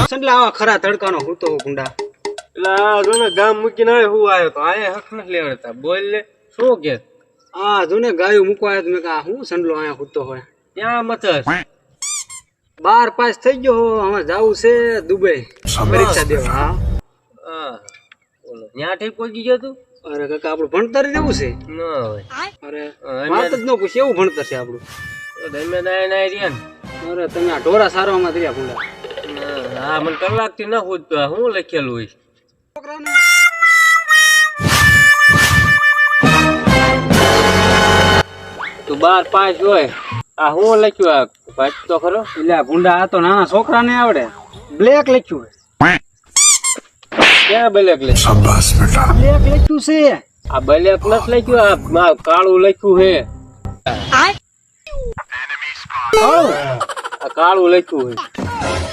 એટલે આવા ખરા તડકાનો હું તો ગુંડા એટલે આ જો ને ગામ મૂકીને આવે હું આવ્યો તો આયા હક નથી લેવડતા બોલ લે શું કે આ જો ને ગાયો મૂકવા આવ્યો તો મેં કહા હું સંડલો અહીંયા ખૂટતો હોય ત્યાં મથસ 12 પાસ થઈ ગયો હવે જાવું છે દુબઈ પરીક્ષા દેવા હા બોલો ત્યાં ઠીક પહોંચી ગયો તું અરે કાકા આપણું ભણતર જેવું છે ન હોય અરે વાત જ ન પૂછે એવું ભણતર છે આપણું ધમે નાય નાય રહ્યા અરે તમે આ ઢોરા સારવામાં રહ્યા ગુંડા હા મને કલાકથી ન પૂછતો હું લખેલું હોય તું 12 પાસ હોય આ હું લખ્યું આ ભાઈ તો ખરો એટલે આ ગુંડા આ તો નાના છોકરાને આવડે બ્લેક લખ્યું ક્યાં બ્લેક લે શાબાશ બેટા બ્લેક લખ્યું છે આ બ્લેક નથી લખ્યું આ કાળું લખ્યું છે આ કાળું લખ્યું છે